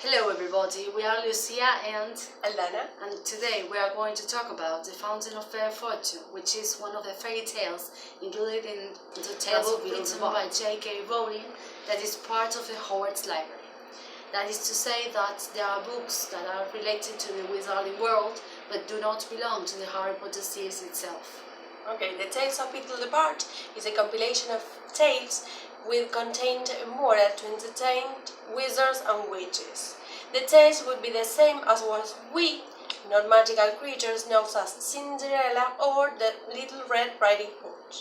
Hello everybody, we are Lucia and Alana. and today we are going to talk about The Fountain of Fair Fortune, which is one of the fairy tales included in the tale written by J.K. Rowling that is part of the Hogwarts Library. That is to say that there are books that are related to the Wizarding world but do not belong to the Harry Potter series itself. Okay, the Tales of Beetle the Bard is a compilation of tales with contained moral to entertain wizards and witches. The tales would be the same as what we, not magical creatures, know as Cinderella or the Little Red Riding Hood.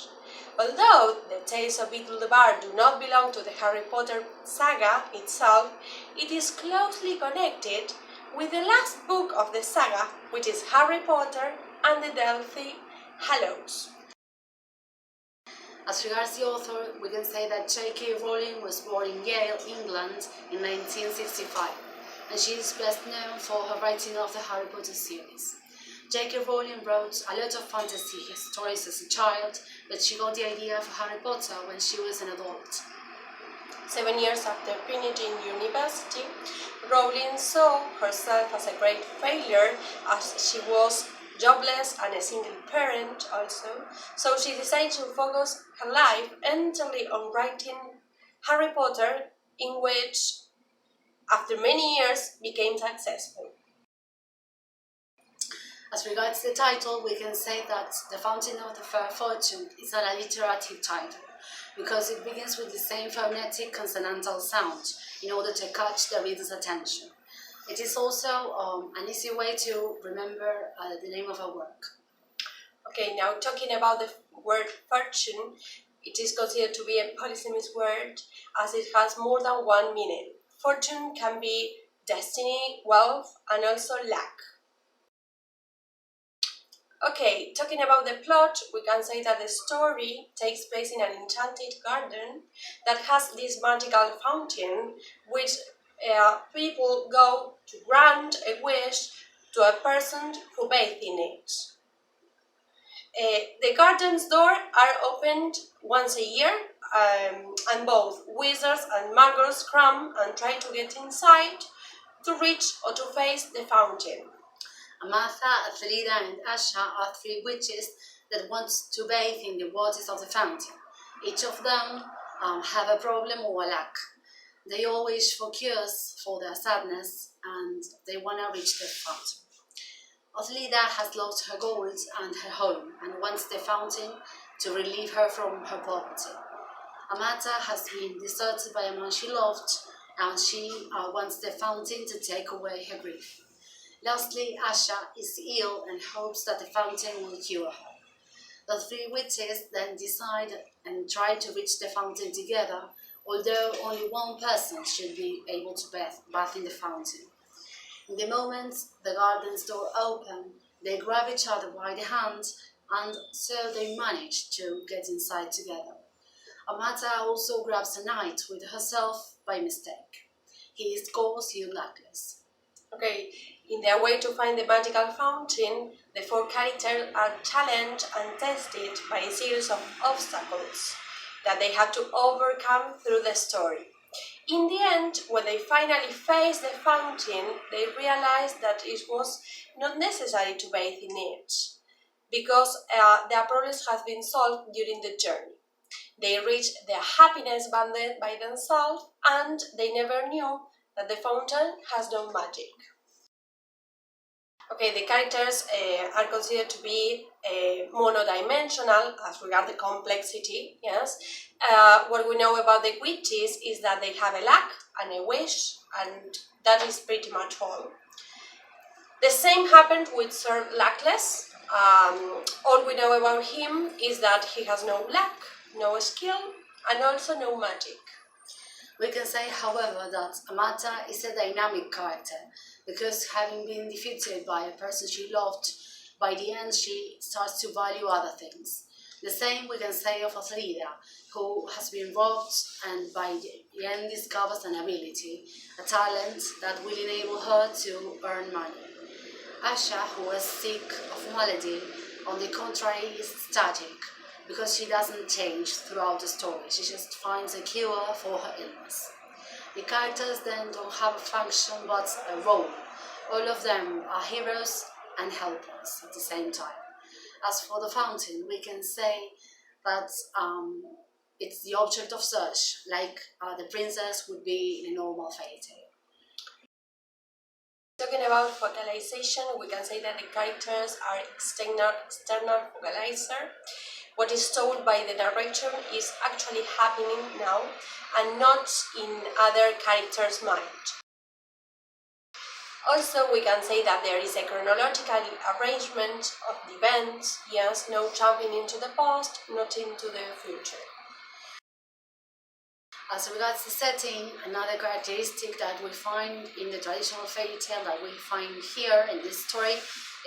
Although the Tales of Beetle the Bard do not belong to the Harry Potter saga itself, it is closely connected with the last book of the saga, which is Harry Potter and the Deathly Hallows. As regards the author, we can say that J.K. Rowling was born in Yale, England in 1965, and she is best known for her writing of the Harry Potter series. J.K. Rowling wrote a lot of fantasy stories as a child, but she got the idea for Harry Potter when she was an adult. 7 years after finishing university, Rowling saw herself as a great failure as she was jobless and a single parent also, so she decided to focus her life entirely on writing Harry Potter, in which, after many years, became successful. As regards the title, we can say that The Fountain of the Fair Fortune is an alliterative title, because it begins with the same phonetic consonantal sound in order to catch the reader's attention. It is also an easy way to remember the name of a work. Okay, now talking about the word fortune, it is considered to be a polysemous word as it has more than one meaning. Fortune can be destiny, wealth, and also luck. Okay, talking about the plot, we can say that the story takes place in an enchanted garden that has this magical fountain which people go to grant a wish to a person who bathes in it. The garden's doors are opened once a year, and both wizards and muggles come and try to get inside to reach or to face the fountain. Amatha, Athelida, and Asha are three witches that want to bathe in the waters of the fountain. Each of them have a problem or a lack. They all wish for cures for their sadness, and they want to reach the fountain. Athelida has lost her gold and her home, and wants the fountain to relieve her from her poverty. Amata has been deserted by a man she loved, and she wants the fountain to take away her grief. Lastly, Asha is ill and hopes that the fountain will cure her. The three witches then decide and try to reach the fountain together, although only one person should be able to bath in the fountain. In the moment the garden's door opens, they grab each other by the hand, and so they manage to get inside together. Amata also grabs a knight with herself by mistake. He is coarse and luckless. Okay, in their way to find the magical fountain, the four characters are challenged and tested by a series of obstacles that they have to overcome through the story. In the end, when they finally face the fountain, they realize that it was not necessary to bathe in it, because their problems have been solved during the journey. They reach their happiness by themselves, and they never knew that the fountain has no magic. Okay, the characters are considered to be monodimensional as regard the complexity, yes. What we know about the witches is that they have a luck and a wish, and that is pretty much all. The same happened with Sir Luckless. All we know about him is that he has no luck, no skill, and also no magic. We can say, however, that Amata is a dynamic character, because having been defeated by a person she loved, by the end she starts to value other things. The same we can say of Athelida, who has been robbed and by the end discovers an ability, a talent that will enable her to earn money. Asha, who was sick of malady, on the contrary, is static, because she doesn't change throughout the story. She just finds a cure for her illness. The characters then don't have a function but a role. All of them are heroes and helpers at the same time. As for the fountain, we can say that it's the object of search, like the princess would be in a normal fairy tale. Talking about focalization, we can say that the characters are external focalizer. What is told by the narrator is actually happening now and not in other characters' mind. Also, we can say that there is a chronological arrangement of the events, yes, no jumping into the past, not into the future. As regards the setting, another characteristic that we find in the traditional fairy tale that we find here in this story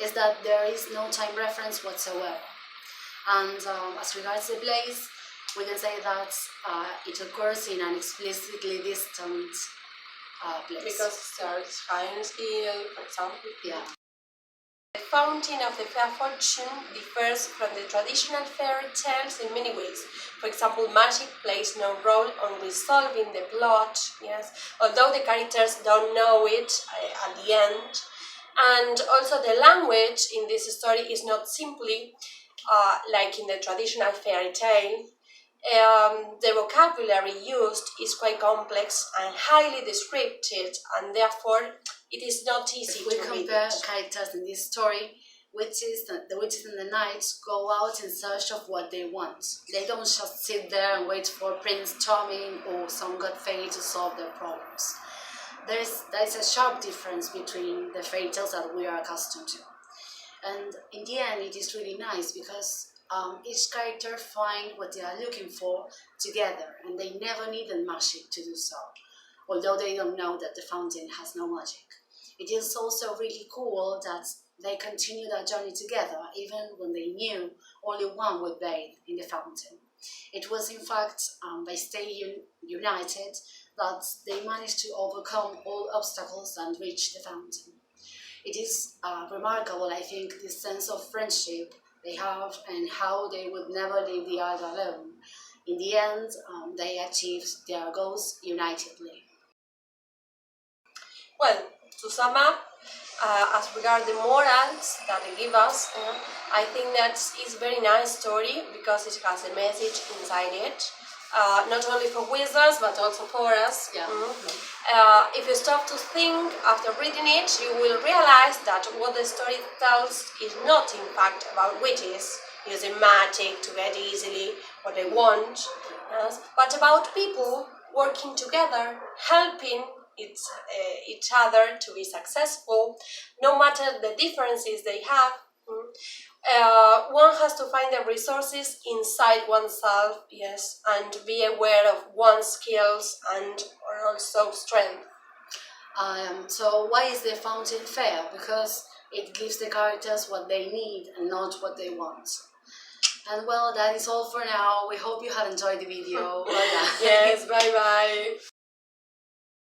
is that there is no time reference whatsoever. And as regards the place, we can say that it occurs in an explicitly distant place. Because there's Heinz Hill, for example. Yeah. The Fountain of the Fair Fortune differs from the traditional fairy tales in many ways. For example, magic plays no role on resolving the plot, yes, although the characters don't know it at the end. And also the language in this story is not simply like in the traditional fairy tale. The vocabulary used is quite complex and highly descriptive, and therefore it is not easy If we to read compare it. characters in this story, the witches and the knights go out in search of what they want. They don't just sit there and wait for Prince Charming or some god fairy to solve their problems. There's a sharp difference between the fairy tales that we are accustomed to. And in the end, it is really nice because each character finds what they are looking for together, and they never need the magic to do so, although they don't know that the fountain has no magic. It is also really cool that they continue their journey together, even when they knew only one would bathe in the fountain. It was in fact by staying united that they managed to overcome all obstacles and reach the fountain. It is remarkable, I think, this sense of friendship they have and how they would never leave the other alone. In the end, they achieved their goals unitedly. Well, to sum up, as regard the morals that they give us, I think that it's a very nice story because it has a message inside it. Not only for wizards but also for us. Yeah. If you stop to think after reading it, you will realize that what the story tells is not in fact about witches using magic to get easily what they want, yes, but about people working together, helping each other to be successful, no matter the differences they have. One has to find the resources inside oneself, yes, and be aware of one's skills and also strength. So why is the fountain fair? Because it gives the characters what they need and not what they want. And well, that is all for now. We hope you have enjoyed the video. Bye-bye. Yes, bye bye.